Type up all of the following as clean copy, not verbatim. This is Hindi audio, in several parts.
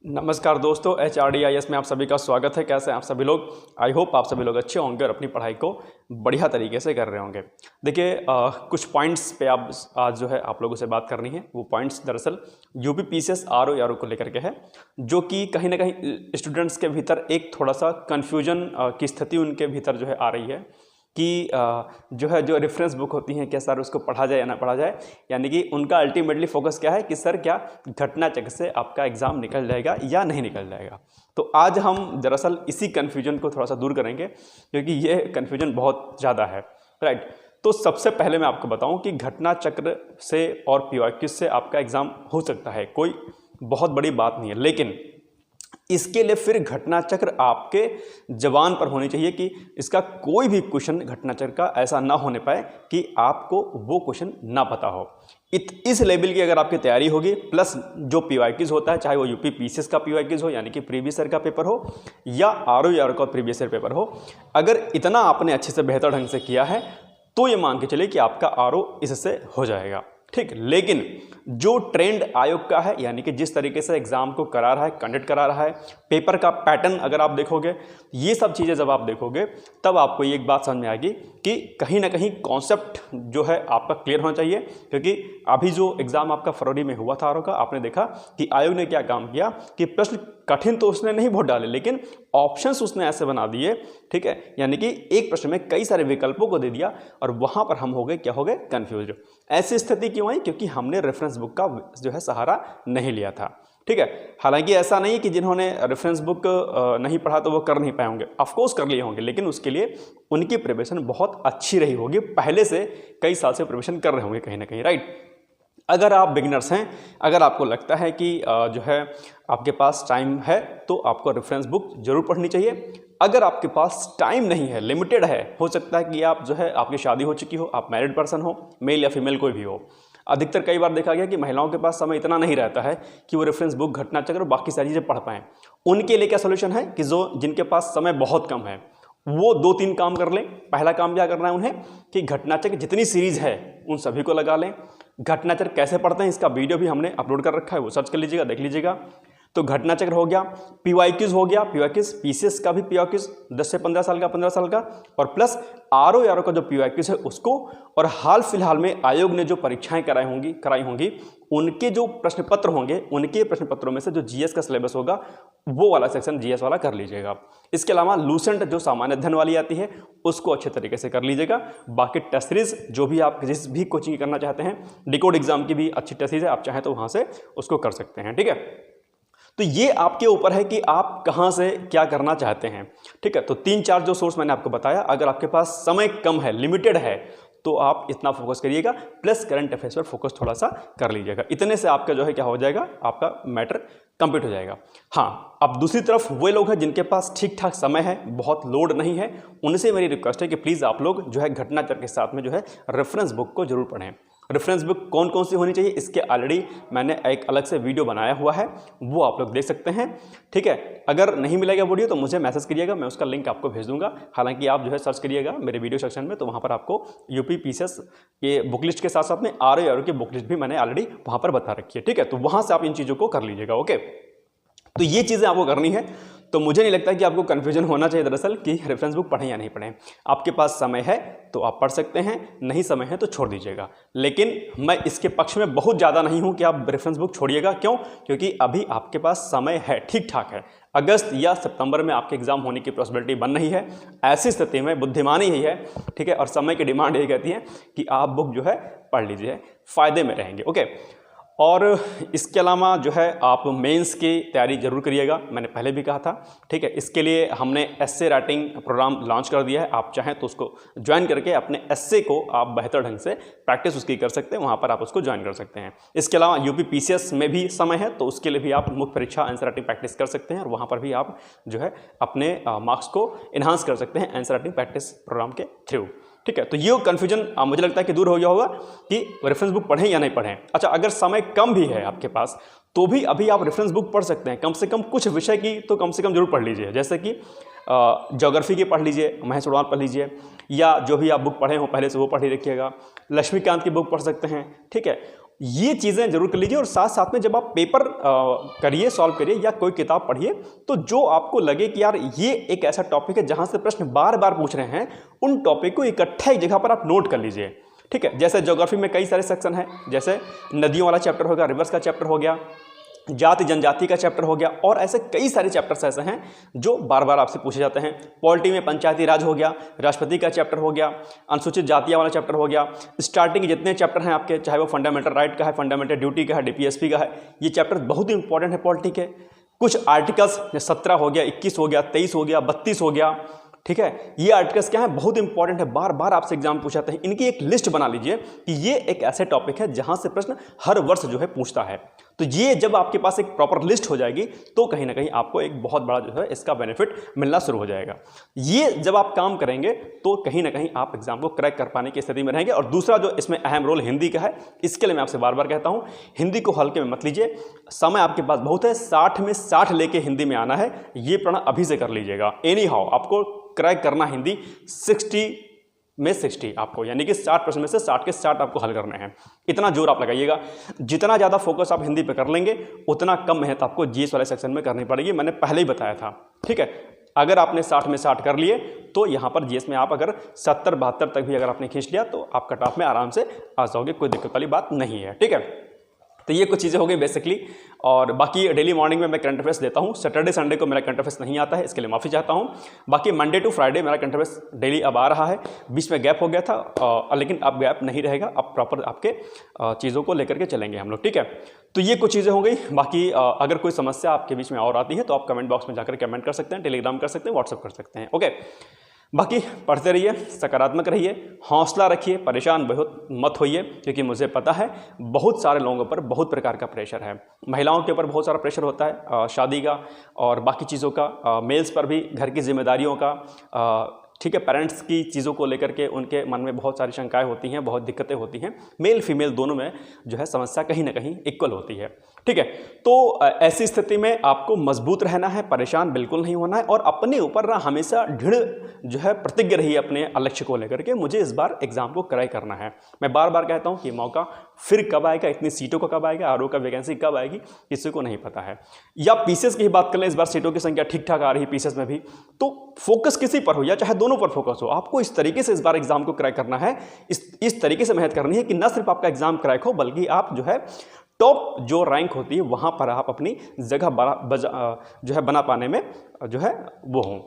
नमस्कार दोस्तों, HRDIS में आप सभी का स्वागत है। कैसे हैं आप सभी लोग? आई होप आप सभी लोग अच्छे होंगे और अपनी पढ़ाई को बढ़िया तरीके से कर रहे होंगे। देखिए कुछ पॉइंट्स पे आप आज जो है आप लोगों से बात करनी है। वो पॉइंट्स दरअसल यूपी पीसीएस आरओ को लेकर के है, जो कि कहीं ना कहीं स्टूडेंट्स के भीतर एक थोड़ा सा कन्फ्यूजन की स्थिति उनके भीतर जो है आ रही है कि जो रेफरेंस बुक होती हैं क्या सर उसको पढ़ा जाए या ना पढ़ा जाए। यानी कि उनका अल्टीमेटली फोकस क्या है कि सर क्या घटना चक्र से आपका एग्ज़ाम निकल जाएगा या नहीं निकल जाएगा। तो आज हम दरअसल इसी कन्फ्यूजन को थोड़ा सा दूर करेंगे, क्योंकि ये कन्फ्यूजन बहुत ज़्यादा है, राइट। तो सबसे पहले मैं आपको बताऊं कि घटना चक्र से और PYQ से आपका एग्ज़ाम हो सकता है, कोई बहुत बड़ी बात नहीं है। लेकिन इसके लिए फिर घटना चक्र आपके जबान पर होनी चाहिए कि इसका कोई भी क्वेश्चन घटना चक्र का ऐसा ना होने पाए कि आपको वो क्वेश्चन ना पता हो। इस लेवल की अगर आपकी तैयारी होगी, प्लस जो PYQs होता है, चाहे वो यूपी पीसीएस का PYQs हो यानी कि प्रीवियस ईयर का पेपर हो या आरओ का प्रीवियस ईयर पेपर हो, अगर इतना आपने अच्छे से बेहतर ढंग से किया है तो ये मान के चलिए कि आपका आरओ इससे हो जाएगा, ठीक। लेकिन जो ट्रेंड आयोग का है, यानी कि जिस तरीके से एग्जाम को करा रहा है, कंडक्ट करा रहा है, पेपर का पैटर्न अगर आप देखोगे, ये सब चीज़ें जब आप देखोगे तब आपको ये एक बात समझ में आएगी कि कहीं ना कहीं कॉन्सेप्ट जो है आपका क्लियर होना चाहिए। क्योंकि अभी जो एग्ज़ाम आपका फरवरी में हुआ था आरओ का, आपने देखा कि आयोग ने क्या काम किया कि प्रश्न कठिन तो उसने नहीं बहुत डाले, लेकिन ऑप्शंस उसने ऐसे बना दिए, ठीक है। यानी कि एक प्रश्न में कई सारे विकल्पों को दे दिया और वहाँ पर हम हो गए, क्या हो गए, कन्फ्यूज। ऐसी स्थिति क्यों आई? क्योंकि हमने रेफरेंस बुक का जो है सहारा नहीं लिया था, ठीक है। हालांकि ऐसा नहीं कि जिन्होंने रेफरेंस बुक नहीं पढ़ा तो वो कर नहीं पाए होंगे, ऑफकोर्स कर लिए होंगे, लेकिन उसके लिए उनकी प्रिपरेशन बहुत अच्छी रही होगी, पहले से कई साल से प्रिपरेशन कर रहे होंगे कहीं ना कहीं, राइट। अगर आप बिगिनर्स हैं, अगर आपको लगता है कि जो है आपके पास टाइम है, तो आपको रेफरेंस बुक जरूर पढ़नी चाहिए। अगर आपके पास टाइम नहीं है, लिमिटेड है, हो सकता है कि आप जो है आपकी शादी हो चुकी हो, आप मैरिड पर्सन हो, मेल या फीमेल कोई भी हो। अधिकतर कई बार देखा गया कि महिलाओं के पास समय इतना नहीं रहता है कि वो रेफरेंस बुक, घटना चक्र और बाकी सारी चीज़ें पढ़ पाएँ। उनके लिए क्या सोल्यूशन है कि जिनके पास समय बहुत कम है वो 2-3 काम कर लें। पहला काम क्या करना है उन्हें कि घटना चक्र जितनी सीरीज है उन सभी को लगा लें। घटना चक्र कैसे पढ़ते हैं इसका वीडियो भी हमने अपलोड कर रखा है, वो सर्च कर लीजिएगा, देख लीजिएगा। तो घटना चक्र हो गया, PYQs हो गया, PYQs पीसीएस का भी PYQs 10 से 15 साल का, 15 साल का, और प्लस आरओ का जो PYQs है उसको, और हाल फिलहाल में आयोग ने जो परीक्षाएं कराई होंगी उनके जो प्रश्न पत्र होंगे, उनके प्रश्न पत्रों में से जो जीएस का सिलेबस होगा वो वाला सेक्शन जीएस वाला कर लीजिएगा। इसके अलावा लूसेंट जो सामान्य अध्ययन वाली आती है उसको अच्छे तरीके से कर लीजिएगा। बाकी टेस्ट सीरीज जो भी आप जिस भी कोचिंग करना चाहते हैं, डिकोड एग्जाम की भी अच्छी टेस्ट सीरीज है, आप चाहें तो वहाँ से उसको कर सकते हैं, ठीक है। तो ये आपके ऊपर है कि आप कहाँ से क्या करना चाहते हैं, ठीक है। तो 3-4 जो सोर्स मैंने आपको बताया, अगर आपके पास समय कम है, लिमिटेड है, तो आप इतना फोकस करिएगा, प्लस करंट अफेयर्स पर फोकस थोड़ा सा कर लीजिएगा। इतने से आपका जो है क्या हो जाएगा, आपका मैटर कंप्लीट हो जाएगा। हाँ, अब दूसरी तरफ वे लोग हैं जिनके पास ठीक ठाक समय है, बहुत लोड नहीं है, उनसे मेरी रिक्वेस्ट है कि प्लीज़ आप लोग जो है घटना चक्र के साथ में जो है रेफरेंस बुक को जरूर पढ़ें। रेफरेंस बुक कौन कौन सी होनी चाहिए, इसके ऑलरेडी मैंने एक अलग से वीडियो बनाया हुआ है, वो आप लोग देख सकते हैं, ठीक है। अगर नहीं मिलेगा वीडियो तो मुझे मैसेज करिएगा, मैं उसका लिंक आपको भेज दूंगा। हालांकि आप जो है सर्च करिएगा मेरे वीडियो सेक्शन में, तो वहाँ पर आपको यूपी पीसीएस के बुक लिस्ट के साथ साथ में आरओ की बुक लिस्ट भी मैंने ऑलरेडी वहाँ पर बता रखी है, ठीक है। तो वहाँ से आप इन चीज़ों को कर लीजिएगा, ओके। तो ये चीज़ें आपको करनी है। तो मुझे नहीं लगता कि आपको कन्फ्यूजन होना चाहिए दरअसल कि रेफरेंस बुक पढ़ें या नहीं पढ़ें। आपके पास समय है तो आप पढ़ सकते हैं, नहीं समय है तो छोड़ दीजिएगा। लेकिन मैं इसके पक्ष में बहुत ज़्यादा नहीं हूं कि आप रेफरेंस बुक छोड़िएगा। क्यों? क्योंकि अभी आपके पास समय है, ठीक ठाक है। अगस्त या सितंबर में आपके एग्जाम होने की पॉसिबिलिटी बन रही है। ऐसी स्थिति में बुद्धिमानी यही है, ठीक है, और समय की डिमांड यही कहती है कि आप बुक जो है पढ़ लीजिए, फ़ायदे में रहेंगे, ओके। और इसके अलावा जो है आप मेंस की तैयारी जरूर करिएगा, मैंने पहले भी कहा था, ठीक है। इसके लिए हमने एस्से राइटिंग प्रोग्राम लॉन्च कर दिया है, आप चाहें तो उसको ज्वाइन करके अपने एस्से को आप बेहतर ढंग से प्रैक्टिस उसकी कर सकते हैं, वहाँ पर आप उसको ज्वाइन कर सकते हैं। इसके अलावा यूपी पीसीएस में भी समय है, तो उसके लिए भी आप मुख्य परीक्षा आंसर राइटिंग प्रैक्टिस कर सकते हैं, और वहाँ पर भी आप जो है अपने मार्क्स को इन्हांस कर सकते हैं आंसर राइटिंग प्रैक्टिस प्रोग्राम के थ्रू, ठीक है। तो ये कन्फ्यूजन मुझे लगता है कि दूर हो गया होगा कि रेफरेंस बुक पढ़ें या नहीं पढ़ें। अच्छा, अगर समय कम भी है आपके पास तो भी अभी आप रेफरेंस बुक पढ़ सकते हैं, कम से कम कुछ विषय की तो कम से कम जरूर पढ़ लीजिए। जैसे कि ज्योग्राफी की पढ़ लीजिए, महेश उड़वाल पढ़ लीजिए, या जो भी आप बुक पढ़े हो पहले से वो पढ़ ही रखिएगा। लक्ष्मीकांत की बुक पढ़ सकते हैं, ठीक है। ये चीज़ें जरूर कर लीजिए। और साथ साथ में जब आप पेपर करिए, सॉल्व करिए या कोई किताब पढ़िए, तो जो आपको लगे कि यार ये एक ऐसा टॉपिक है जहां से प्रश्न बार बार पूछ रहे हैं, उन टॉपिक को इकट्ठा एक जगह पर आप नोट कर लीजिए। ठीक है, जैसे ज्योग्राफी में कई सारे सेक्शन हैं, जैसे नदियों वाला चैप्टर हो गया, रिवर्स का चैप्टर हो गया, जाति जनजाति का चैप्टर हो गया, और ऐसे कई सारे चैप्टर्स ऐसे हैं जो बार बार आपसे पूछे जाते हैं। पॉलिटी में पंचायती राज हो गया, राष्ट्रपति का चैप्टर हो गया, अनुसूचित जातियां वाला चैप्टर हो गया, स्टार्टिंग के जितने चैप्टर हैं आपके, चाहे वो फंडामेंटल राइट का है, फंडामेंटल ड्यूटी का है, डीपीएसपी का है, ये चैप्टर बहुत ही इंपॉर्टेंट है पॉलिटी के। कुछ आर्टिकल्स 17 हो गया, 21 हो गया, 23 हो गया, 32 हो गया, ठीक है, ये आर्टिकल्स क्या है, बहुत इंपॉर्टेंट है, बार बार आपसे एग्जाम पूछाते हैं। इनकी एक लिस्ट बना लीजिए कि ये एक ऐसे टॉपिक है जहां से प्रश्न हर वर्ष जो है पूछता है। तो ये जब आपके पास एक प्रॉपर लिस्ट हो जाएगी तो कहीं ना कहीं आपको एक बहुत बड़ा जो है इसका बेनिफिट मिलना शुरू हो जाएगा। ये जब आप काम करेंगे तो कहीं ना कहीं आप एग्जाम को क्रैक कर पाने की स्थिति में रहेंगे। और दूसरा जो इसमें अहम रोल हिंदी का है, इसके लिए मैं आपसे बार बार कहता हूं, हिंदी को हल्के में मत लीजिए। समय आपके पास बहुत है, 60 में 60 लेके हिंदी में आना है, ये प्रण अभी से कर लीजिएगा। एनी हाउ आपको क्रैक करना हिंदी 60 में 60 आपको, यानी कि 60% में से 60 के 60 आपको हल करने हैं। इतना जोर आप लगाइएगा। जितना ज़्यादा फोकस आप हिंदी पे कर लेंगे उतना कम मेहनत आपको जीएस वाले सेक्शन में करनी पड़ेगी, मैंने पहले ही बताया था। ठीक है, अगर आपने 60 में 60 कर लिए तो यहाँ पर जीएस में आप अगर 70-72 तक भी अगर आपने खींच लिया तो आप कट ऑफ में आराम से आ जाओगे, कोई दिक्कत वाली बात नहीं है। ठीक है, तो ये कुछ चीज़ें हो गई बेसिकली। और बाकी डेली मॉर्निंग में मैं करंट अफेयर्स देता हूँ। सैटरडे संडे को मेरा करंट अफेयर्स नहीं आता है, इसके लिए माफ़ी चाहता हूँ। बाकी मंडे टू फ्राइडे मेरा करंट अफेयर्स डेली अब आ रहा है। बीच में गैप हो गया था, लेकिन अब गैप नहीं रहेगा, अब प्रॉपर आपके चीज़ों को लेकर के चलेंगे हम लोग। ठीक है, तो ये कुछ चीज़ें हो गई। बाकी अगर कोई समस्या आपके बीच में और आती है तो आप कमेंट बॉक्स में जाकर कमेंट कर सकते हैं, टेलीग्राम कर सकते हैं, व्हाट्सअप कर सकते हैं। ओके, बाकी पढ़ते रहिए, सकारात्मक रहिए, हौसला रखिए, परेशान बहुत मत होइए, क्योंकि मुझे पता है बहुत सारे लोगों पर बहुत प्रकार का प्रेशर है। महिलाओं के ऊपर बहुत सारा प्रेशर होता है शादी का और बाकी चीज़ों का, मेल्स पर भी घर की जिम्मेदारियों का, ठीक है, पेरेंट्स की चीज़ों को लेकर के उनके मन में बहुत सारी शंकाएं होती हैं, बहुत दिक्कतें होती हैं। मेल फीमेल दोनों में जो है समस्या कहीं ना कहीं इक्वल होती है। ठीक है, तो ऐसी स्थिति में आपको मजबूत रहना है, परेशान बिल्कुल नहीं होना है, और अपने ऊपर ना हमेशा दृढ़ जो है प्रतिज्ञ रही अपने लक्ष्य को लेकर के, मुझे इस बार एग्जाम को क्रैक करना है। मैं बार बार कहता हूँ कि मौका फिर कब आएगा, इतनी सीटों का कब आएगा, आरओ का वैकेंसी कब आएगी, किसी को नहीं पता है। या पीसीएस की ही बात कर लें, इस बार सीटों की संख्या ठीक ठाक आ रही है पीसीएस में भी, तो फोकस किसी पर हो या चाहे दोनों पर फोकस हो, आपको इस तरीके से इस बार एग्जाम को क्रैक करना है, इस तरीके से मेहनत करनी है कि न सिर्फ आपका एग्जाम क्रैक हो बल्कि आप जो है टॉप जो रैंक होती है वहां पर आप अपनी जगह जो है बना पाने में जो है वो हों,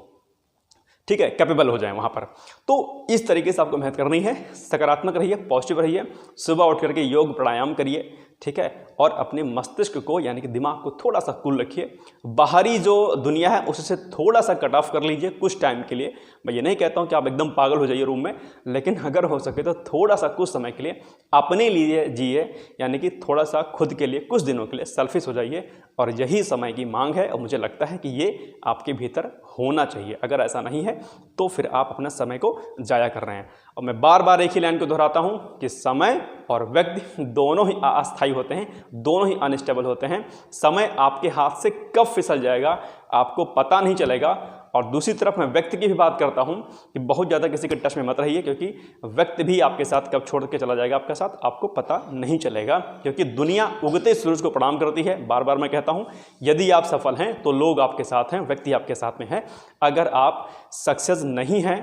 ठीक है, कैपेबल हो जाए वहां पर। तो इस तरीके से आपको मेहनत करनी है। सकारात्मक रहिए, पॉजिटिव रहिए, सुबह उठ करके योग प्राणायाम करिए, ठीक है, और अपने मस्तिष्क को यानी कि दिमाग को थोड़ा सा कूल रखिए। बाहरी जो दुनिया है उससे थोड़ा सा कट ऑफ कर लीजिए कुछ टाइम के लिए। मैं ये नहीं कहता हूँ कि आप एकदम पागल हो जाइए रूम में, लेकिन अगर हो सके तो थोड़ा सा कुछ समय के लिए अपने लिए जिए, यानी कि थोड़ा सा खुद के लिए कुछ दिनों के लिए सेल्फिश हो जाइए। और यही समय की मांग है और मुझे लगता है कि ये आपके भीतर होना चाहिए। अगर ऐसा नहीं है तो फिर आप अपना समय को जाया कर रहे हैं। और मैं बार बार एक ही लाइन को दोहराता हूं कि समय और व्यक्ति दोनों ही अस्थायी होते हैं, दोनों ही अनस्टेबल होते हैं। समय आपके हाथ से कब फिसल जाएगा आपको पता नहीं चलेगा। और दूसरी तरफ मैं व्यक्ति की भी बात करता हूं कि बहुत ज़्यादा किसी के टच में मत रहिए, क्योंकि व्यक्ति भी आपके साथ कब छोड़ के चला जाएगा आपका साथ आपको पता नहीं चलेगा। क्योंकि दुनिया उगते सूरज को प्रणाम करती है। बार बार मैं कहता हूं, यदि आप सफल हैं तो लोग आपके साथ हैं, व्यक्ति आपके साथ में है। अगर आप सक्सेस नहीं हैं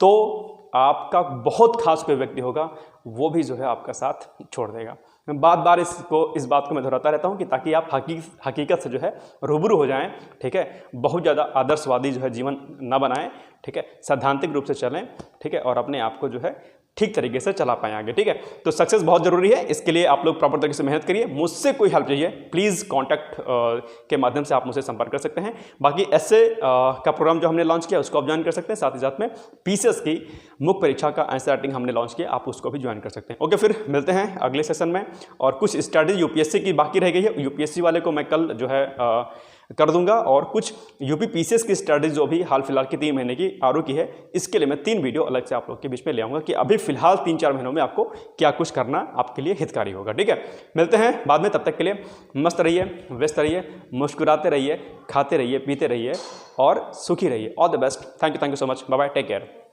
तो आपका बहुत खास कोई व्यक्ति होगा, वो भी जो है आपका साथ छोड़ देगा। मैं बार बार इस बात को मैं दोहराता रहता हूँ कि ताकि आप हकीकत से जो है रूबरू हो जाएं, ठीक है। बहुत ज़्यादा आदर्शवादी जो है जीवन ना बनाएं, ठीक है, सैद्धांतिक रूप से चलें, ठीक है, और अपने आप को जो है ठीक तरीके से चला पाएं आगे, ठीक है। तो सक्सेस बहुत जरूरी है, इसके लिए आप लोग प्रॉपर तरीके से मेहनत करिए। मुझसे कोई हेल्प चाहिए प्लीज़ कॉन्टैक्ट के माध्यम से आप मुझसे संपर्क कर सकते हैं। बाकी ऐसे का प्रोग्राम जो हमने लॉन्च किया उसको आप ज्वाइन कर सकते हैं। साथ ही साथ में पीसीएस की मुख्य परीक्षा का आंसर राइटिंग हमने लॉन्च किया, आप उसको भी ज्वाइन कर सकते हैं। ओके, फिर मिलते हैं अगले सेशन में। और कुछ स्टडी यूपीएससी की बाकी रह गई है, यूपीएससी वाले को मैं कल जो है कर दूंगा। और कुछ यूपी पीसीएस की स्टडीज जो भी हाल फिलहाल की 3 महीने की आरओ की है, इसके लिए मैं 3 वीडियो अलग से आप लोग के बीच में ले आऊँगा कि अभी फिलहाल 3-4 महीनों में आपको क्या कुछ करना आपके लिए हितकारी होगा, ठीक है। मिलते हैं बाद में, तब तक के लिए मस्त रहिए, व्यस्त रहिए, मुस्कुराते रहिए, खाते रहिए, पीते रहिए और सुखी रहिए। All the best. Thank you so much. Bye bye, take care.